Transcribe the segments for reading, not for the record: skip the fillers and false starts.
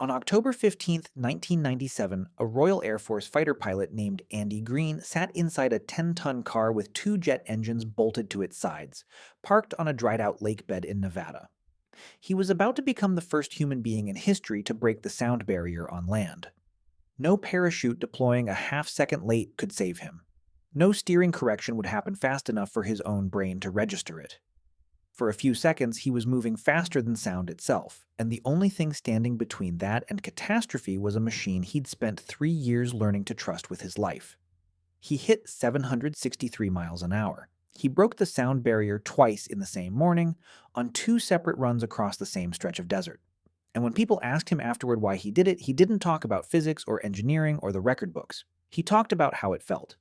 On October 15th, 1997, a Royal Air Force fighter pilot named Andy Green sat inside a 10-ton car with two jet engines bolted to its sides, parked on a dried-out lake bed in Nevada. He was about to become the first human being in history to break the sound barrier on land. No parachute deploying a half-second late could save him. No steering correction would happen fast enough for his own brain to register it. For a few seconds, he was moving faster than sound itself, and the only thing standing between that and catastrophe was a machine he'd spent 3 years learning to trust with his life. He hit 763 miles an hour. He broke the sound barrier twice in the same morning, on two separate runs across the same stretch of desert. And when people asked him afterward why he did it, he didn't talk about physics or engineering or the record books. He talked about how it felt.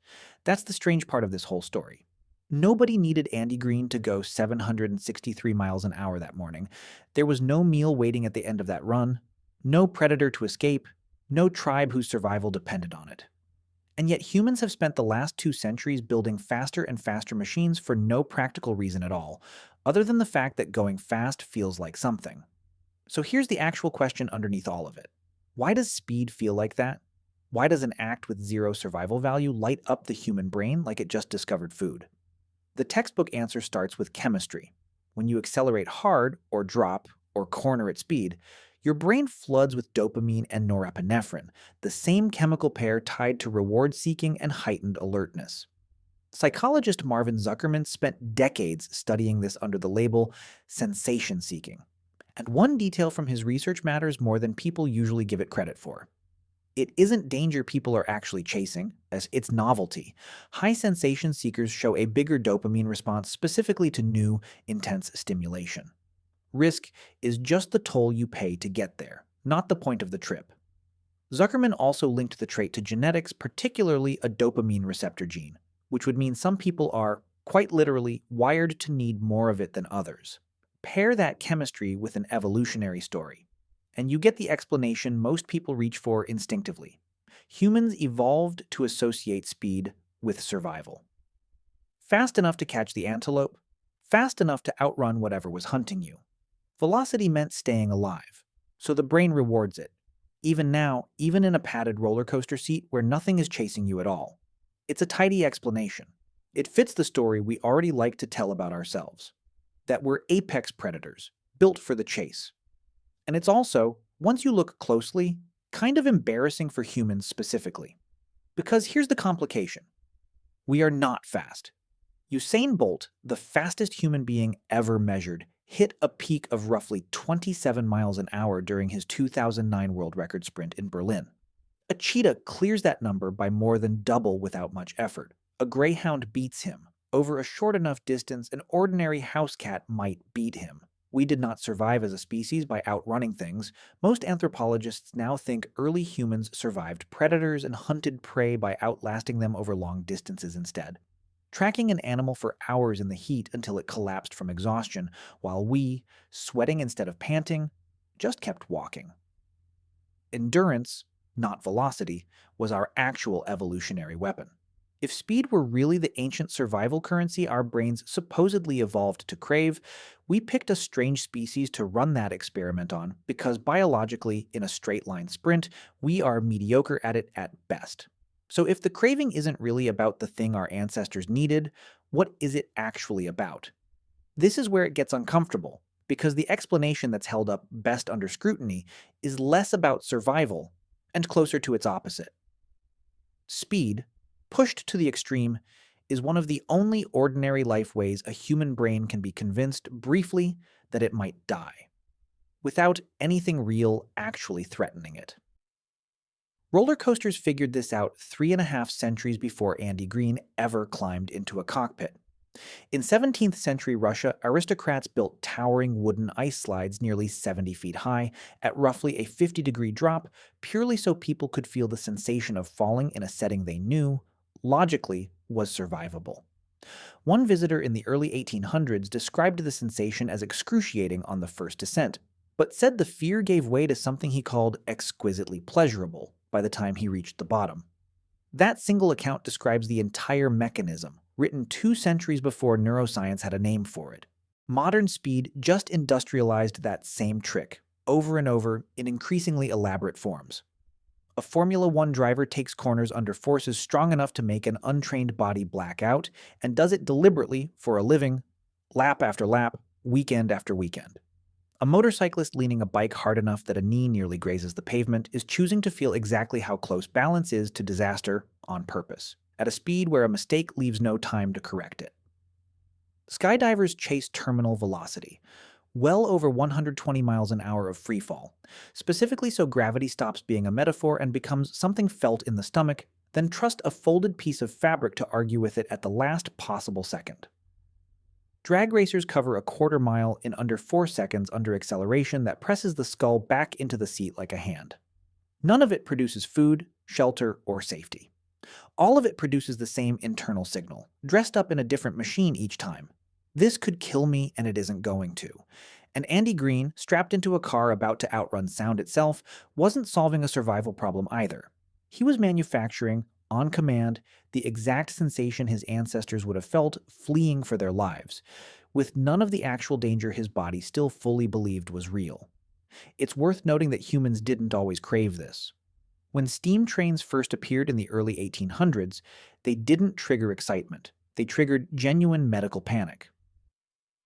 That's the strange part of this whole story. Nobody needed Andy Green to go 763 miles an hour that morning. There was no meal waiting at the end of that run, no predator to escape, no tribe whose survival depended on it. And yet humans have spent the last 2 centuries building faster and faster machines for no practical reason at all, other than the fact that going fast feels like something. So here's the actual question underneath all of it. Why does speed feel like that? Why does an act with zero survival value light up the human brain like it just discovered food? The textbook answer starts with chemistry. When you accelerate hard, or drop, or corner at speed, your brain floods with dopamine and norepinephrine, the same chemical pair tied to reward-seeking and heightened alertness. Psychologist Marvin Zuckerman spent decades studying this under the label sensation-seeking. And one detail from his research matters more than people usually give it credit for. It isn't danger people are actually chasing, as it's novelty. High sensation seekers show a bigger dopamine response specifically to new, intense stimulation. Risk is just the toll you pay to get there, not the point of the trip. Zuckerman also linked the trait to genetics, particularly a dopamine receptor gene, which would mean some people are, quite literally, wired to need more of it than others. Pair that chemistry with an evolutionary story, and you get the explanation most people reach for instinctively. Humans evolved to associate speed with survival. Fast enough to catch the antelope, fast enough to outrun whatever was hunting you. Velocity meant staying alive, so the brain rewards it. Even now, even in a padded roller coaster seat where nothing is chasing you at all. It's a tidy explanation. It fits the story we already like to tell about ourselves. That we're apex predators, built for the chase. And it's also, once you look closely, kind of embarrassing for humans specifically. Because here's the complication. We are not fast. Usain Bolt, the fastest human being ever measured, hit a peak of roughly 27 miles an hour during his 2009 world record sprint in Berlin. A cheetah clears that number by more than double without much effort. A greyhound beats him. Over a short enough distance, an ordinary house cat might beat him. We did not survive as a species by outrunning things. Most anthropologists now think early humans survived predators and hunted prey by outlasting them over long distances instead. Tracking an animal for hours in the heat until it collapsed from exhaustion, while we, sweating instead of panting, just kept walking. Endurance, not velocity, was our actual evolutionary weapon. If speed were really the ancient survival currency our brains supposedly evolved to crave, we picked a strange species to run that experiment on because biologically, in a straight-line sprint, we are mediocre at it at best. So if the craving isn't really about the thing our ancestors needed, what is it actually about? This is where it gets uncomfortable, because the explanation that's held up best under scrutiny is less about survival and closer to its opposite. Speed, pushed to the extreme, is one of the only ordinary life ways a human brain can be convinced briefly that it might die, without anything real actually threatening it. Roller coasters figured this out 3.5 centuries before Andy Green ever climbed into a cockpit. In 17th century Russia, aristocrats built towering wooden ice slides nearly 70 feet high at roughly a 50-degree drop purely so people could feel the sensation of falling in a setting they knew, logically, was survivable. One visitor in the early 1800s described the sensation as excruciating on the first descent, but said the fear gave way to something he called exquisitely pleasurable by the time he reached the bottom. That single account describes the entire mechanism, written 2 centuries before neuroscience had a name for it. Modern speed just industrialized that same trick, over and over in increasingly elaborate forms. A Formula One driver takes corners under forces strong enough to make an untrained body black out and does it deliberately for a living, lap after lap, weekend after weekend. A motorcyclist leaning a bike hard enough that a knee nearly grazes the pavement is choosing to feel exactly how close balance is to disaster on purpose, at a speed where a mistake leaves no time to correct it. Skydivers chase terminal velocity, well over 120 miles an hour of freefall, specifically so gravity stops being a metaphor and becomes something felt in the stomach, then trust a folded piece of fabric to argue with it at the last possible second. Drag racers cover a quarter mile in under 4 seconds under acceleration that presses the skull back into the seat like a hand. None of it produces food, shelter, or safety. All of it produces the same internal signal, dressed up in a different machine each time. This could kill me, and it isn't going to. And Andy Green, strapped into a car about to outrun sound itself, wasn't solving a survival problem either. He was manufacturing, on command, the exact sensation his ancestors would have felt fleeing for their lives, with none of the actual danger his body still fully believed was real. It's worth noting that humans didn't always crave this. When steam trains first appeared in the early 1800s, they didn't trigger excitement. They triggered genuine medical panic.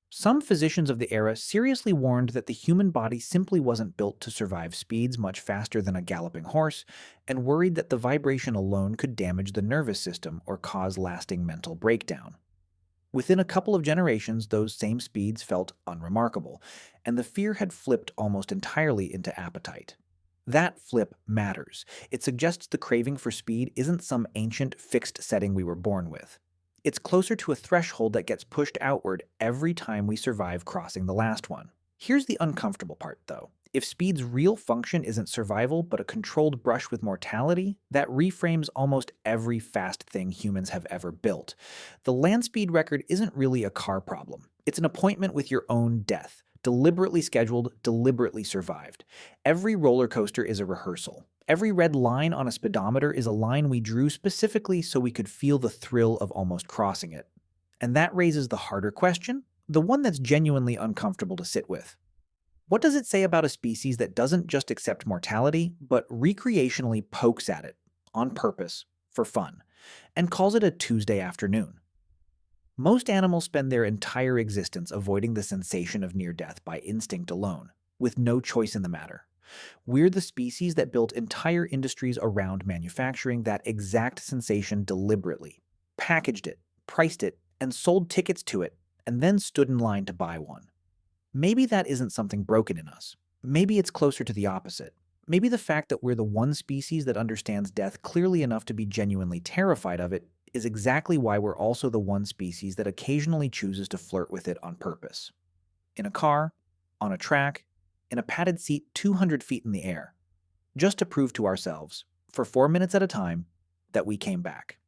Some physicians of the era seriously warned that the human body simply wasn't built to survive speeds much faster than a galloping horse, and worried that the vibration alone could damage the nervous system or cause lasting mental breakdown. Within a couple of generations, those same speeds felt unremarkable, and the fear had flipped almost entirely into appetite. That flip matters. It suggests the craving for speed isn't some ancient, fixed setting we were born with. It's closer to a threshold that gets pushed outward every time we survive crossing the last one. Here's the uncomfortable part, though. If speed's real function isn't survival but a controlled brush with mortality, that reframes almost every fast thing humans have ever built. The land speed record isn't really a car problem. It's an appointment with your own death. Deliberately scheduled, deliberately survived. Every roller coaster is a rehearsal. Every red line on a speedometer is a line we drew specifically so we could feel the thrill of almost crossing it. And that raises the harder question, the one that's genuinely uncomfortable to sit with. What does it say about a species that doesn't just accept mortality, but recreationally pokes at it, on purpose, for fun, and calls it a Tuesday afternoon? Most animals spend their entire existence avoiding the sensation of near death by instinct alone, with no choice in the matter. We're the species that built entire industries around manufacturing that exact sensation deliberately, packaged it, priced it, and sold tickets to it, and then stood in line to buy one. Maybe that isn't something broken in us. Maybe it's closer to the opposite. Maybe the fact that we're the one species that understands death clearly enough to be genuinely terrified of it is exactly why we're also the one species that occasionally chooses to flirt with it on purpose. In a car, on a track, in a padded seat 200 feet in the air, just to prove to ourselves, for 4 minutes at a time, that we came back.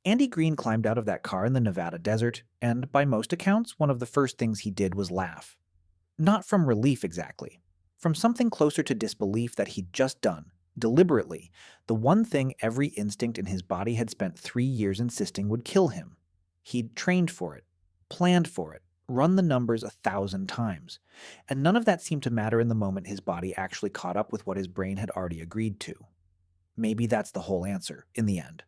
Andy Green climbed out of that car in the Nevada desert, and by most accounts, one of the first things he did was laugh. Not from relief exactly, from something closer to disbelief that he'd just done, deliberately, the one thing every instinct in his body had spent 3 years insisting would kill him. He'd trained for it, planned for it, run the numbers 1,000 times, and none of that seemed to matter in the moment his body actually caught up with what his brain had already agreed to. Maybe that's the whole answer, in the end.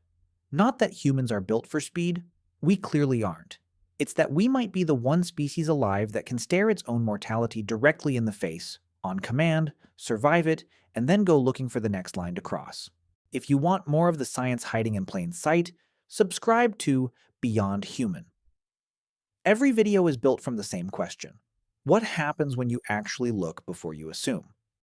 Not that humans are built for speed, we clearly aren't. It's that we might be the one species alive that can stare its own mortality directly in the face, on command, survive it, and then go looking for the next line to cross. If you want more of the science hiding in plain sight, subscribe to Beyond Human. Every video is built from the same question. What happens when you actually look before you assume?